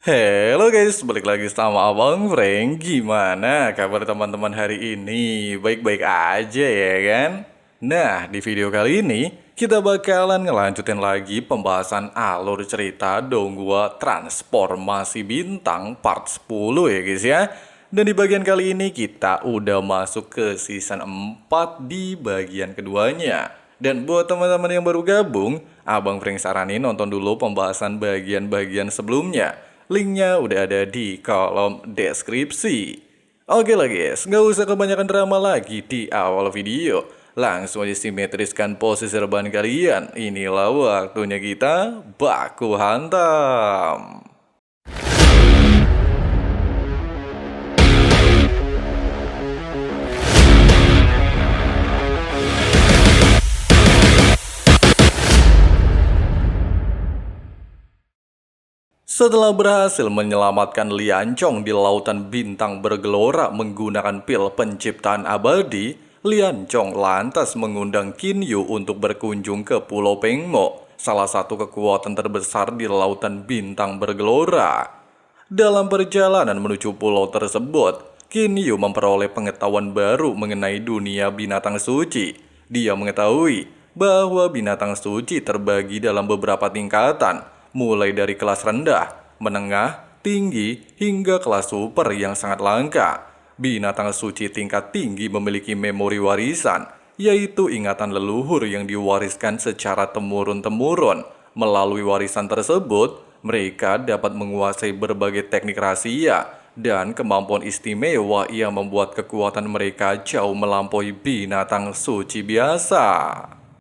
Halo guys, balik lagi sama Abang Frank. Gimana kabar teman-teman hari ini? Baik-baik aja ya kan? Nah, di video kali ini kita bakalan ngelanjutin lagi pembahasan alur cerita Donghua Transformasi Bintang part 10 ya guys ya. Dan di bagian kali ini kita udah masuk ke season 4 di bagian keduanya. Dan buat teman-teman yang baru gabung, Abang Frank saranin nonton dulu pembahasan bagian-bagian sebelumnya. Linknya udah ada di kolom deskripsi. Oke lah guys, nggak usah kebanyakan drama lagi di awal video. Langsung aja simetriskan posisi rebahan kalian. Inilah waktunya kita baku hantam. Setelah berhasil menyelamatkan Liancong di lautan bintang bergelora menggunakan pil penciptaan abadi, Liancong lantas mengundang Kinyu untuk berkunjung ke Pulau Pengmo, salah satu kekuatan terbesar di lautan bintang bergelora. Dalam perjalanan menuju pulau tersebut, Kinyu memperoleh pengetahuan baru mengenai dunia binatang suci. Dia mengetahui bahwa binatang suci terbagi dalam beberapa tingkatan, mulai dari kelas rendah, menengah, tinggi, hingga kelas super yang sangat langka. Binatang suci tingkat tinggi memiliki memori warisan, yaitu ingatan leluhur yang diwariskan secara temurun-temurun. Melalui warisan tersebut, mereka dapat menguasai berbagai teknik rahasia dan kemampuan istimewa yang membuat kekuatan mereka jauh melampaui binatang suci biasa.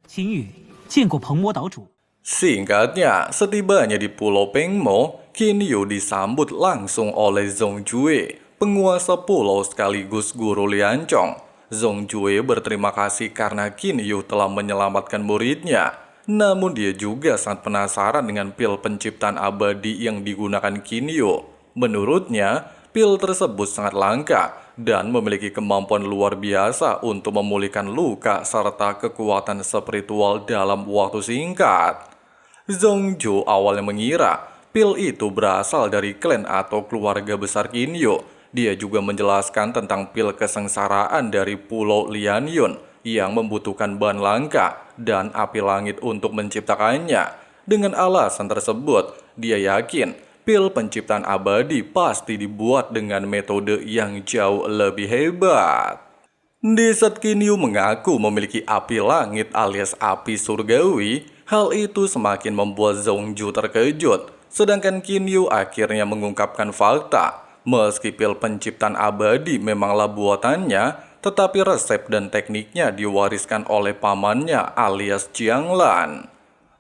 秦羽见过鹏魔岛主。 Singkatnya, setibanya di Pulau Pengmo, Kinyu disambut langsung oleh Zongjue, penguasa pulau sekaligus guru Liancong. Zongjue berterima kasih karena Kinyu telah menyelamatkan muridnya. Namun dia juga sangat penasaran dengan pil penciptaan abadi yang digunakan Kinyu. Menurutnya, pil tersebut sangat langka dan memiliki kemampuan luar biasa untuk memulihkan luka serta kekuatan spiritual dalam waktu singkat. Zongju awalnya mengira pil itu berasal dari klan atau keluarga besar Kinyu. Dia juga menjelaskan tentang pil kesengsaraan dari Pulau Lianyun yang membutuhkan bahan langka dan api langit untuk menciptakannya. Dengan alasan tersebut, dia yakin pil penciptaan abadi pasti dibuat dengan metode yang jauh lebih hebat. Di saat Kinyu mengaku memiliki api langit alias api surgawi, hal itu semakin membuat Zongju terkejut. Sedangkan Kinyu akhirnya mengungkapkan fakta. Meski pil penciptaan abadi memanglah buatannya, tetapi resep dan tekniknya diwariskan oleh pamannya alias Jianglan.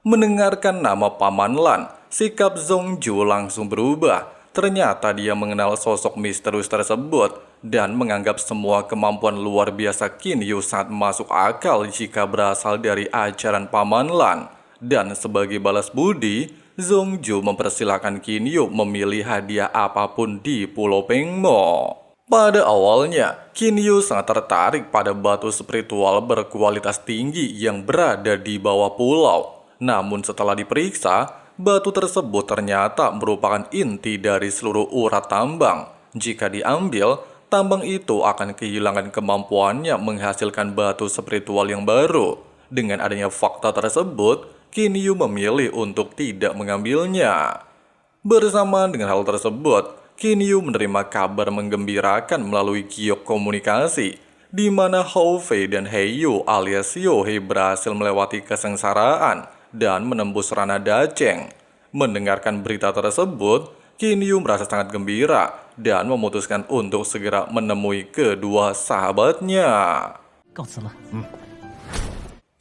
Mendengarkan nama Paman Lan, sikap Zongju langsung berubah. Ternyata dia mengenal sosok misterius tersebut dan menganggap semua kemampuan luar biasa Kinyu sangat masuk akal jika berasal dari ajaran Paman Lan. Dan sebagai balas budi, Zongju mempersilahkan Kinyu memilih hadiah apapun di Pulau Pengmo. Pada awalnya, Kinyu sangat tertarik pada batu spiritual berkualitas tinggi yang berada di bawah pulau. Namun setelah diperiksa, batu tersebut ternyata merupakan inti dari seluruh urat tambang. Jika diambil, tambang itu akan kehilangan kemampuannya menghasilkan batu spiritual yang baru. Dengan adanya fakta tersebut, Kinyu memilih untuk tidak mengambilnya. Bersamaan dengan hal tersebut, Kinyu menerima kabar menggembirakan melalui giok komunikasi, di mana Hou Fei dan Heiyu alias Yohei berhasil melewati kesengsaraan dan menembus ranah Daceng. Mendengarkan berita tersebut, Kinyu merasa sangat gembira dan memutuskan untuk segera menemui kedua sahabatnya. 告辞了。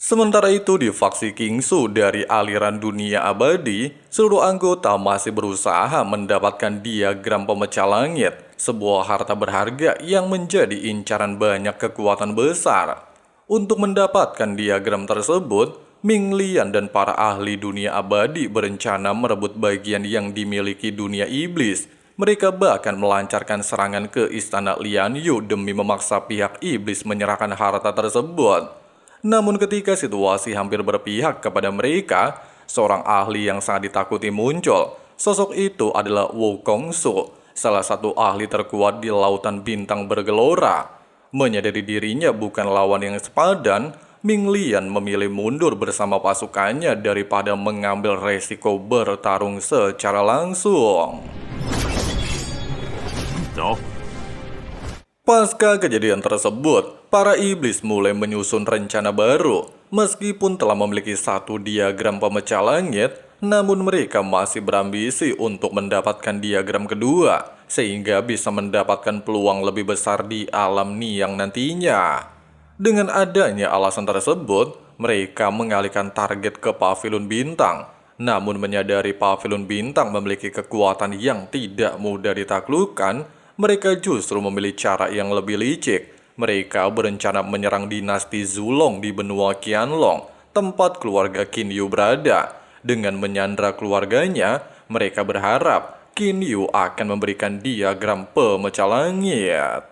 Sementara itu di faksi Kingsu dari aliran dunia abadi, seluruh anggota masih berusaha mendapatkan diagram pemecah langit, sebuah harta berharga yang menjadi incaran banyak kekuatan besar. Untuk mendapatkan diagram tersebut, Ming Lian dan para ahli dunia abadi berencana merebut bagian yang dimiliki dunia iblis. Mereka bahkan melancarkan serangan ke istana Lian Yu demi memaksa pihak iblis menyerahkan harta tersebut. Namun ketika situasi hampir berpihak kepada mereka, seorang ahli yang sangat ditakuti muncul. Sosok itu adalah Wu Gongsu, salah satu ahli terkuat di lautan bintang bergelora. Menyadari dirinya bukan lawan yang sepadan, Ming Lian memilih mundur bersama pasukannya daripada mengambil resiko bertarung secara langsung. Pasca kejadian tersebut, para iblis mulai menyusun rencana baru. Meskipun telah memiliki satu diagram pemecah langit, namun mereka masih berambisi untuk mendapatkan diagram kedua, sehingga bisa mendapatkan peluang lebih besar di alam Niang nantinya. Dengan adanya alasan tersebut, mereka mengalihkan target ke Pavilion Bintang. Namun menyadari Pavilion Bintang memiliki kekuatan yang tidak mudah ditaklukkan, mereka justru memilih cara yang lebih licik. Mereka berencana menyerang dinasti Zulong di benua Qianlong, tempat keluarga Qin Yu berada. Dengan menyandra keluarganya, mereka berharap Qin Yu akan memberikan diagram pemecah langit.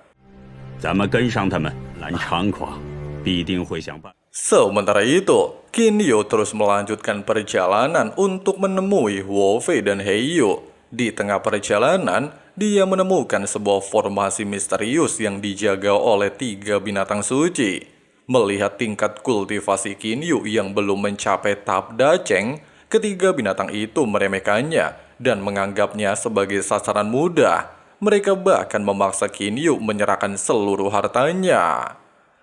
Sementara itu, Qin Yu terus melanjutkan perjalanan untuk menemui Wu Fei dan He Yu. Di tengah perjalanan, dia menemukan sebuah formasi misterius yang dijaga oleh 3 binatang suci. Melihat tingkat kultivasi Qin Yu yang belum mencapai tahap daceng, ketiga binatang itu meremehkannya dan menganggapnya sebagai sasaran mudah. Mereka bahkan memaksa Qin Yu menyerahkan seluruh hartanya.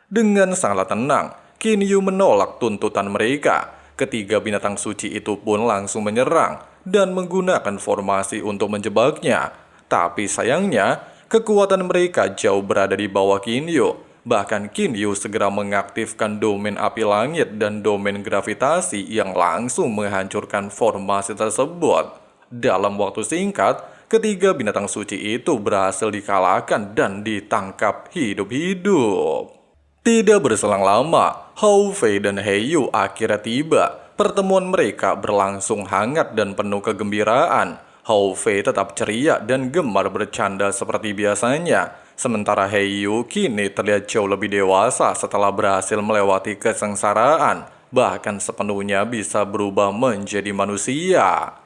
Dengan sangat tenang, Qin Yu menolak tuntutan mereka. Ketiga binatang suci itu pun langsung menyerang dan menggunakan formasi untuk menjebaknya. Tapi sayangnya, kekuatan mereka jauh berada di bawah Qin Yu. Bahkan Qin Yu segera mengaktifkan domain api langit dan domain gravitasi yang langsung menghancurkan formasi tersebut. Dalam waktu singkat, ketiga binatang suci itu berhasil dikalahkan dan ditangkap hidup-hidup. Tidak berselang lama, Hou Fei dan He Yu akhirnya tiba. Pertemuan mereka berlangsung hangat dan penuh kegembiraan. Hou Fei tetap ceria dan gemar bercanda seperti biasanya. Sementara He Yu kini terlihat jauh lebih dewasa setelah berhasil melewati kesengsaraan, bahkan sepenuhnya bisa berubah menjadi manusia.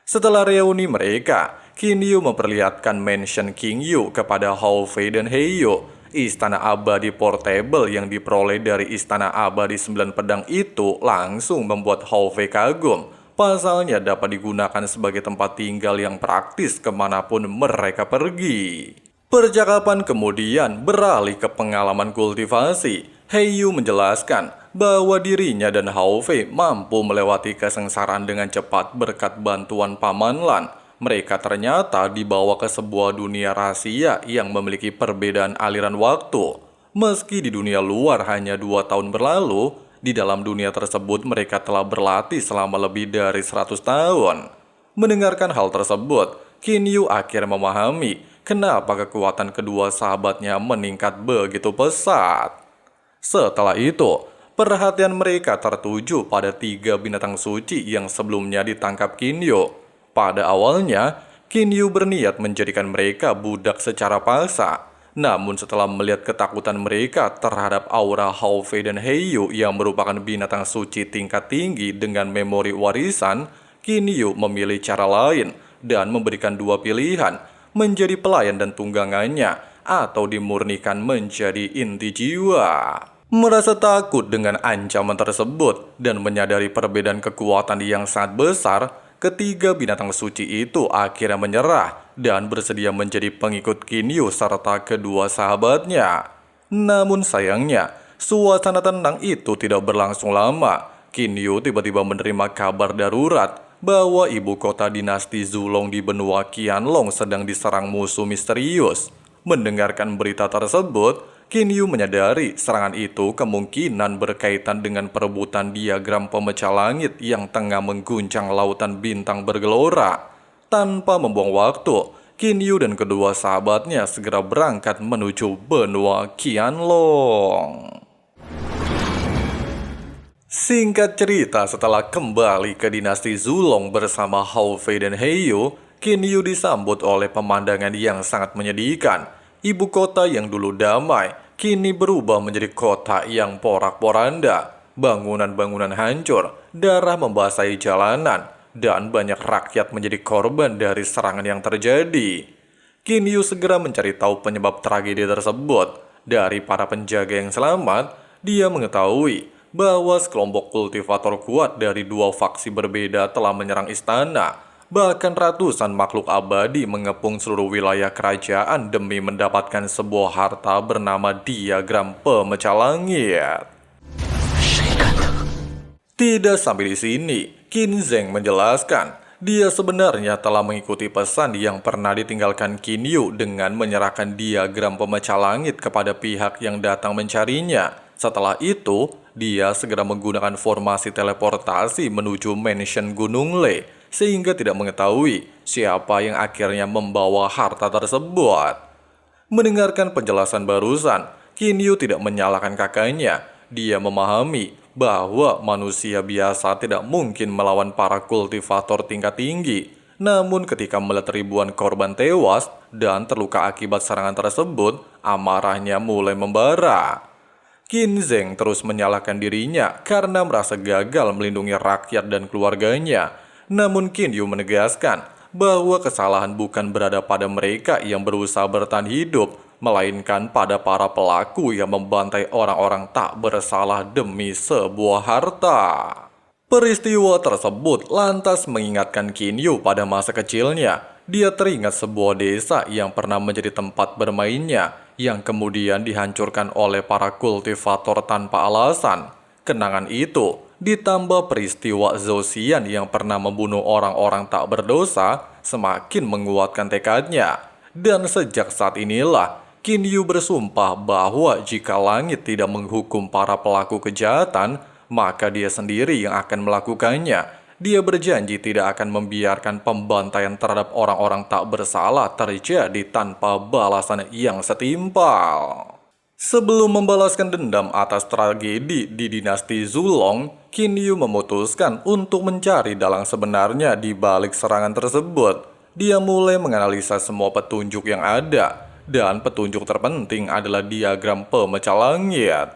Setelah reuni mereka, Qin Yu memperlihatkan mansion King Yu kepada Hou Fei dan He Yu. Istana abadi portable yang diperoleh dari Istana Abadi 9 Pedang itu langsung membuat Hou Fei kagum. Pasalnya dapat digunakan sebagai tempat tinggal yang praktis kemanapun mereka pergi. Percakapan kemudian beralih ke pengalaman kultivasi. He Yu menjelaskan bahwa dirinya dan Hou Fei mampu melewati kesengsaraan dengan cepat berkat bantuan Paman Lan. Mereka ternyata dibawa ke sebuah dunia rahasia yang memiliki perbedaan aliran waktu. Meski di dunia luar hanya 2 tahun berlalu, di dalam dunia tersebut mereka telah berlatih selama lebih dari 100 tahun. Mendengarkan hal tersebut, Qin Yu akhirnya memahami kenapa kekuatan kedua sahabatnya meningkat begitu pesat. Setelah itu, perhatian mereka tertuju pada 3 binatang suci yang sebelumnya ditangkap Qin Yu. Pada awalnya, Qin Yu berniat menjadikan mereka budak secara paksa. Namun setelah melihat ketakutan mereka terhadap aura Hou Fei dan He Yu yang merupakan binatang suci tingkat tinggi dengan memori warisan, Qin Yu memilih cara lain dan memberikan 2 pilihan, menjadi pelayan dan tunggangannya atau dimurnikan menjadi inti jiwa. Merasa takut dengan ancaman tersebut dan menyadari perbedaan kekuatan yang sangat besar, ketiga binatang suci itu akhirnya menyerah dan bersedia menjadi pengikut Qin Yu serta kedua sahabatnya. Namun sayangnya, suasana tenang itu tidak berlangsung lama. Qin Yu tiba-tiba menerima kabar darurat bahwa ibu kota dinasti Zulong di benua Qianlong sedang diserang musuh misterius. Mendengarkan berita tersebut, Qin Yu menyadari serangan itu kemungkinan berkaitan dengan perebutan diagram pemecah langit yang tengah mengguncang lautan bintang bergelora. Tanpa membuang waktu, Qin Yu dan kedua sahabatnya segera berangkat menuju benua Qianlong. Singkat cerita, setelah kembali ke dinasti Zulong bersama Hou Fei dan He Yu, Qin Yu disambut oleh pemandangan yang sangat menyedihkan. Ibu kota yang dulu damai, kini berubah menjadi kota yang porak-poranda. Bangunan-bangunan hancur, darah membasahi jalanan. dan banyak rakyat menjadi korban dari serangan yang terjadi. Qin Yu segera mencari tahu penyebab tragedi tersebut. Dari para penjaga yang selamat, dia mengetahui bahwa sekelompok kultivator kuat dari dua faksi berbeda telah menyerang istana. Bahkan ratusan makhluk abadi mengepung seluruh wilayah kerajaan demi mendapatkan sebuah harta bernama diagram pemecah langit. Tidak sampai di sini, Qin Zheng menjelaskan, dia sebenarnya telah mengikuti pesan yang pernah ditinggalkan Qin Yu dengan menyerahkan diagram pemecah langit kepada pihak yang datang mencarinya. Setelah itu, dia segera menggunakan formasi teleportasi menuju mansion Gunung Le, sehingga tidak mengetahui siapa yang akhirnya membawa harta tersebut. Mendengarkan penjelasan barusan, Qin Yu tidak menyalahkan kakaknya. Dia memahami bahwa manusia biasa tidak mungkin melawan para kultivator tingkat tinggi. Namun ketika melihat ribuan korban tewas dan terluka akibat serangan tersebut, amarahnya mulai membara. Qin Zheng terus menyalahkan dirinya karena merasa gagal melindungi rakyat dan keluarganya. Namun Qin Yu menegaskan bahwa kesalahan bukan berada pada mereka yang berusaha bertahan hidup, melainkan pada para pelaku yang membantai orang-orang tak bersalah demi sebuah harta. Peristiwa tersebut lantas mengingatkan Qin Yu pada masa kecilnya. Dia teringat sebuah desa yang pernah menjadi tempat bermainnya, yang kemudian dihancurkan oleh para kultivator tanpa alasan. Kenangan itu ditambah peristiwa Zosian yang pernah membunuh orang-orang tak berdosa semakin menguatkan tekadnya. Dan sejak saat inilah Qin Yu bersumpah bahwa jika langit tidak menghukum para pelaku kejahatan, maka dia sendiri yang akan melakukannya. Dia berjanji tidak akan membiarkan pembantaian terhadap orang-orang tak bersalah terjadi tanpa balasan yang setimpal. Sebelum membalaskan dendam atas tragedi di dinasti Zulong, Qin Yu memutuskan untuk mencari dalang sebenarnya di balik serangan tersebut. Dia mulai menganalisa semua petunjuk yang ada, dan petunjuk terpenting adalah diagram pemecah langit.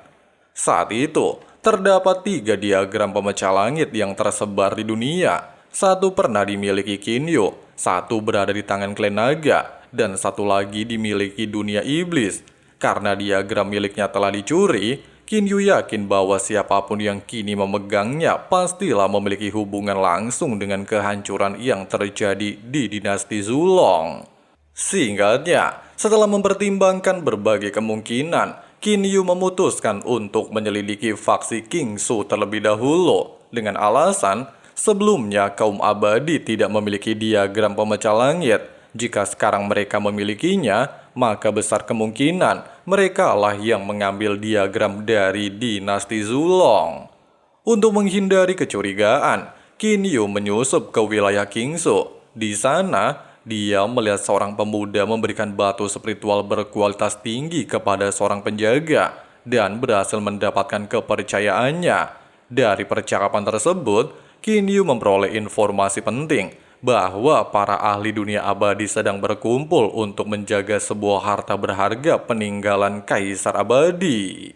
Saat itu, terdapat 3 diagram pemecah langit yang tersebar di dunia. Satu pernah dimiliki Qin Yu, satu berada di tangan klan naga, dan satu lagi dimiliki dunia iblis. Karena diagram miliknya telah dicuri, Qin Yu yakin bahwa siapapun yang kini memegangnya pastilah memiliki hubungan langsung dengan kehancuran yang terjadi di dinasti Zulong. Singkatnya, setelah mempertimbangkan berbagai kemungkinan, Qin Yu memutuskan untuk menyelidiki faksi Kingsu terlebih dahulu dengan alasan sebelumnya kaum abadi tidak memiliki diagram pemecah langit. Jika sekarang mereka memilikinya, maka besar kemungkinan mereka lah yang mengambil diagram dari dinasti Zulong. Untuk menghindari kecurigaan, Qin Yu menyusup ke wilayah Kingsu. Di sana, dia melihat seorang pemuda memberikan batu spiritual berkualitas tinggi kepada seorang penjaga dan berhasil mendapatkan kepercayaannya. Dari percakapan tersebut, Qin Yu memperoleh informasi penting bahwa para ahli dunia abadi sedang berkumpul untuk menjaga sebuah harta berharga peninggalan Kaisar Abadi.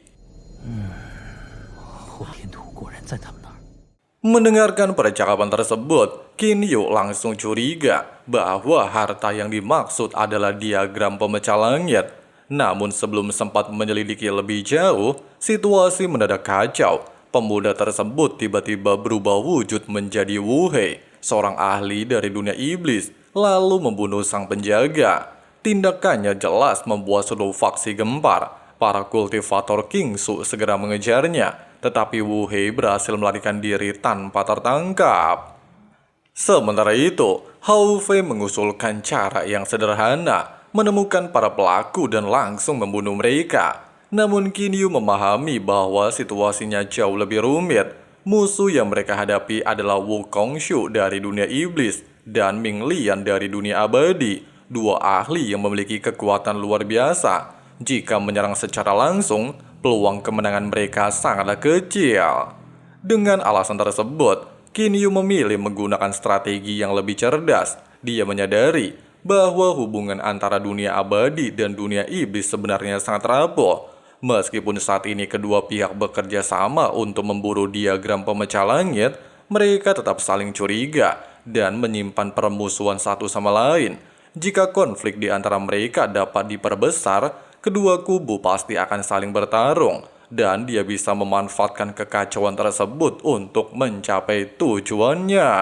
Mendengarkan percakapan tersebut, Qin Yu langsung curiga bahwa harta yang dimaksud adalah diagram pemecah langit. Namun sebelum sempat menyelidiki lebih jauh, situasi mendadak kacau. Pemuda tersebut tiba-tiba berubah wujud menjadi Wu Hei, seorang ahli dari dunia iblis, lalu membunuh sang penjaga. Tindakannya jelas membuat seluruh faksi gempar. Para kultivator Kingsu segera mengejarnya, tetapi Wu Hei berhasil melarikan diri tanpa tertangkap. Sementara itu, Hao Fei mengusulkan cara yang sederhana, menemukan para pelaku dan langsung membunuh mereka. Namun Qin Yu memahami bahwa situasinya jauh lebih rumit. Musuh yang mereka hadapi adalah Wu Kongshu dari dunia iblis dan Ming Lian dari dunia abadi, dua ahli yang memiliki kekuatan luar biasa. Jika menyerang secara langsung, peluang kemenangan mereka sangatlah kecil. Dengan alasan tersebut, Qin Yu memilih menggunakan strategi yang lebih cerdas. Dia menyadari bahwa hubungan antara dunia abadi dan dunia iblis sebenarnya sangat rapuh. Meskipun saat ini kedua pihak bekerja sama untuk memburu diagram pemecah langit, mereka tetap saling curiga dan menyimpan permusuhan satu sama lain. Jika konflik di antara mereka dapat diperbesar, kedua kubu pasti akan saling bertarung, dan dia bisa memanfaatkan kekacauan tersebut untuk mencapai tujuannya.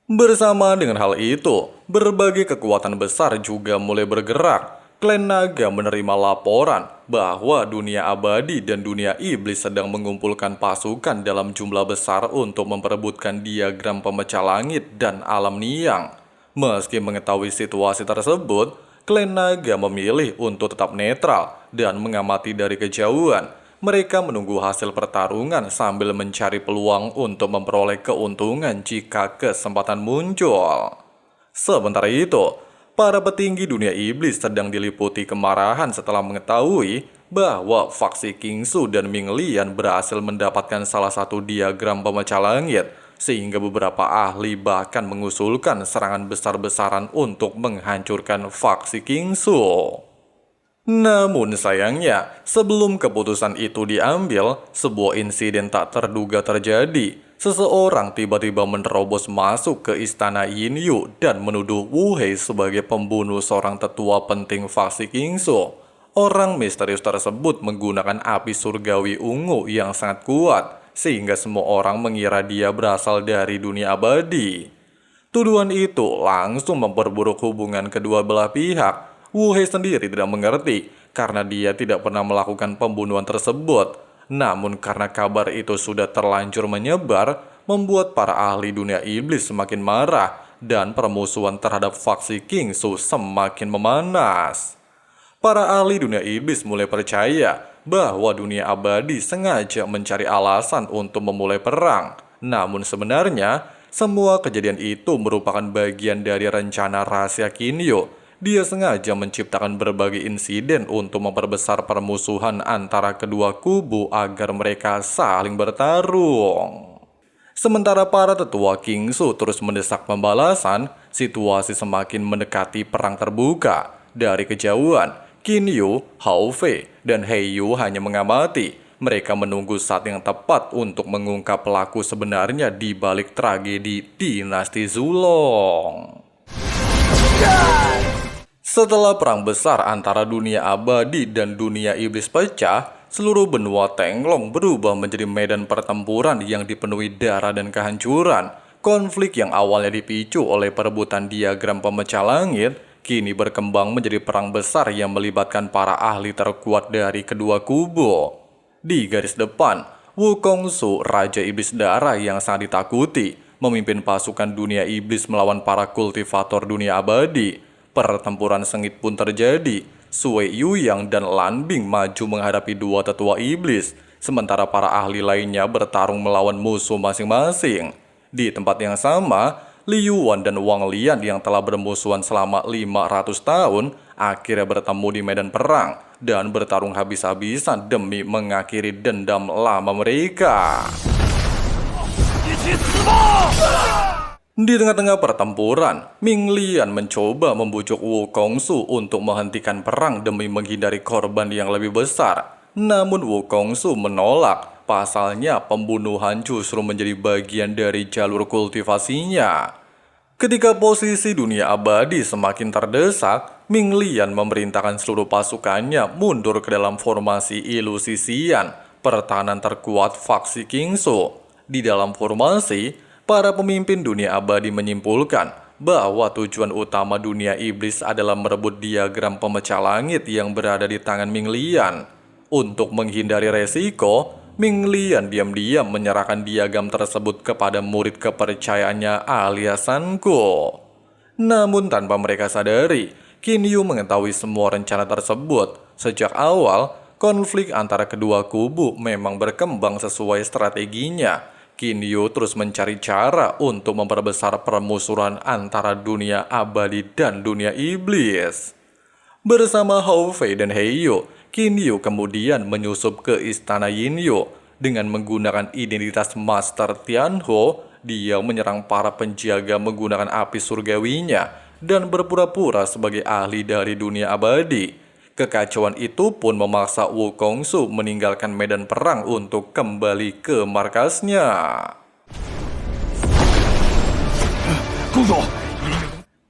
Bersama dengan hal itu, berbagai kekuatan besar juga mulai bergerak. Klan Naga menerima laporan bahwa dunia abadi dan dunia iblis sedang mengumpulkan pasukan dalam jumlah besar untuk memperebutkan diagram pemecah langit dan alam Niang. Meski mengetahui situasi tersebut, Klan Naga memilih untuk tetap netral dan mengamati dari kejauhan. Mereka menunggu hasil pertarungan sambil mencari peluang untuk memperoleh keuntungan jika kesempatan muncul. Sementara itu, para petinggi dunia iblis sedang diliputi kemarahan setelah mengetahui bahwa faksi Kingsu dan Ming Lian berhasil mendapatkan salah satu diagram pemecah langit, sehingga beberapa ahli bahkan mengusulkan serangan besar-besaran untuk menghancurkan faksi Kingsu. Namun sayangnya, sebelum keputusan itu diambil, sebuah insiden tak terduga terjadi. Seseorang tiba-tiba menerobos masuk ke istana Yinyu dan menuduh Wu Hei sebagai pembunuh seorang tetua penting faksi Kingsu. Orang misterius tersebut menggunakan api surgawi ungu yang sangat kuat, sehingga semua orang mengira dia berasal dari dunia abadi. Tuduhan itu langsung memperburuk hubungan kedua belah pihak. Wu Hei sendiri tidak mengerti karena dia tidak pernah melakukan pembunuhan tersebut. Namun karena kabar itu sudah terlanjur menyebar, membuat para ahli dunia iblis semakin marah dan permusuhan terhadap faksi Kingsu semakin memanas. Para ahli dunia iblis mulai percaya bahwa dunia abadi sengaja mencari alasan untuk memulai perang. Namun sebenarnya, semua kejadian itu merupakan bagian dari rencana rahasia Kinyo. Dia sengaja menciptakan berbagai insiden untuk memperbesar permusuhan antara kedua kubu agar mereka saling bertarung. Sementara para tetua Kingsu terus mendesak pembalasan, situasi semakin mendekati perang terbuka. Dari kejauhan, Kinyu, Hao Fei, dan Heiyu hanya mengamati. Mereka menunggu saat yang tepat untuk mengungkap pelaku sebenarnya di balik tragedi dinasti Zulong. Setelah perang besar antara dunia abadi dan dunia iblis pecah, seluruh benua Tenglong berubah menjadi medan pertempuran yang dipenuhi darah dan kehancuran. Konflik yang awalnya dipicu oleh perebutan diagram pemecah langit, kini berkembang menjadi perang besar yang melibatkan para ahli terkuat dari kedua kubu. Di garis depan, Wukongsu, Raja Iblis Darah yang sangat ditakuti, memimpin pasukan dunia iblis melawan para kultivator dunia abadi. Pertempuran sengit pun terjadi. Sui Yuyang dan Lan Bing maju menghadapi dua tetua iblis, sementara para ahli lainnya bertarung melawan musuh masing-masing. Di tempat yang sama, Li Yuan dan Wang Lian yang telah bermusuhan selama 500 tahun akhirnya bertemu di medan perang dan bertarung habis-habisan demi mengakhiri dendam lama mereka. Di tengah-tengah pertempuran, Ming Lian mencoba membujuk Wukongsu untuk menghentikan perang demi menghindari korban yang lebih besar. Namun Wukongsu menolak, pasalnya pembunuhan justru menjadi bagian dari jalur kultivasinya. Ketika posisi dunia abadi semakin terdesak, Ming Lian memerintahkan seluruh pasukannya mundur ke dalam formasi ilusi Xian, pertahanan terkuat faksi Kingsu. Di dalam formasi, para pemimpin dunia abadi menyimpulkan bahwa tujuan utama dunia iblis adalah merebut diagram pemecah langit yang berada di tangan Ming Lian. Untuk menghindari resiko, Ming Lian diam-diam menyerahkan diagram tersebut kepada murid kepercayaannya alias Sanko. Namun tanpa mereka sadari, Kinyu mengetahui semua rencana tersebut. Sejak awal, konflik antara kedua kubu memang berkembang sesuai strateginya. Kinyu terus mencari cara untuk memperbesar permusuhan antara dunia abadi dan dunia iblis. Bersama Hao Fei dan Heiyu, Kinyu kemudian menyusup ke istana Yinyu. Dengan menggunakan identitas Master Tianho, dia menyerang para penjaga menggunakan api surgawinya dan berpura-pura sebagai ahli dari dunia abadi. Kekacauan itu pun memaksa Wukongsu meninggalkan medan perang untuk kembali ke markasnya.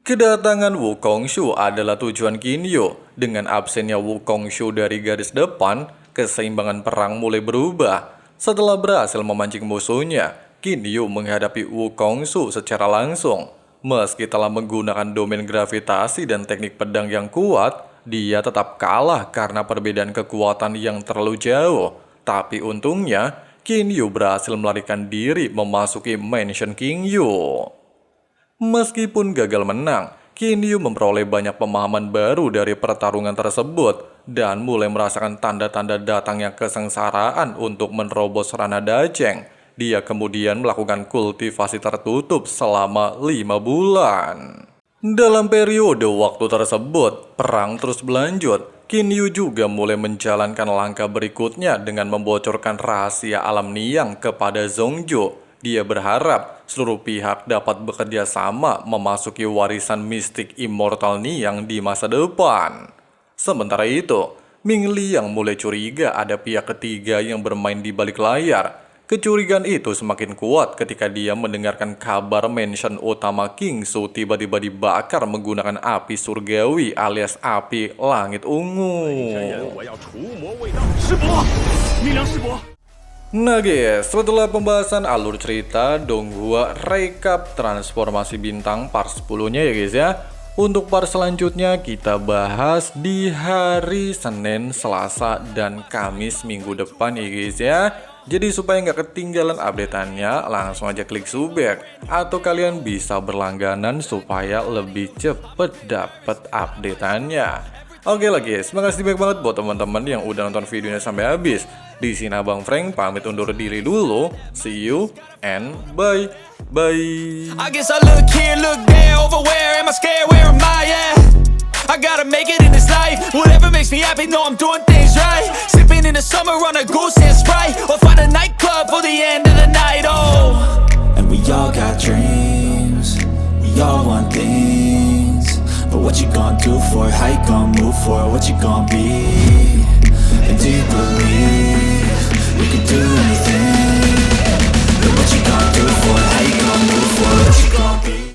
Kedatangan Wukongsu adalah tujuan Qin Yu. Dengan absennya Wukongsu dari garis depan, keseimbangan perang mulai berubah. Setelah berhasil memancing musuhnya, Qin Yu menghadapi Wukongsu secara langsung. Meski telah menggunakan domain gravitasi dan teknik pedang yang kuat, dia tetap kalah karena perbedaan kekuatan yang terlalu jauh. Tapi untungnya, Qin Yu berhasil melarikan diri memasuki mansion King Yu. Meskipun gagal menang, Qin Yu memperoleh banyak pemahaman baru dari pertarungan tersebut dan mulai merasakan tanda-tanda datangnya kesengsaraan untuk menerobos ranah Dajeng. Dia kemudian melakukan kultivasi tertutup selama 5 bulan. Dalam periode waktu tersebut, perang terus berlanjut. Qin Yu juga mulai menjalankan langkah berikutnya dengan membocorkan rahasia alam Niang kepada Zhongzhou. Dia berharap seluruh pihak dapat bekerja sama memasuki warisan mistik immortal Niang di masa depan. Sementara itu, Ming Liang mulai curiga ada pihak ketiga yang bermain di balik layar. Kecurigaan itu semakin kuat ketika dia mendengarkan kabar mansion utama King Su tiba-tiba dibakar menggunakan api surgawi alias api langit ungu. Nah guys, setelah pembahasan alur cerita Donghua recap transformasi bintang part 10-nya ya guys ya. Untuk part selanjutnya kita bahas di hari Senin, Selasa, dan Kamis minggu depan ya guys ya. Jadi supaya nggak ketinggalan update-annya, langsung aja klik subscribe. Atau kalian bisa berlangganan supaya lebih cepet dapet update-annya. Oke lah guys, makasih banyak banget buat teman-teman yang udah nonton videonya sampai habis. Di sini Abang Frank pamit undur diri dulu. See you and bye. Bye. I guess I look here, look there, over where am I scared, where am I at? I gotta make it in this life, whatever makes me happy, know I'm doing things right. Sipping in the summer on a goose and Sprite, or find a nightclub for the end of the night, oh. And we all got dreams, we all want things, but what you gonna do for it, how you gonna move for it, what you gonna be?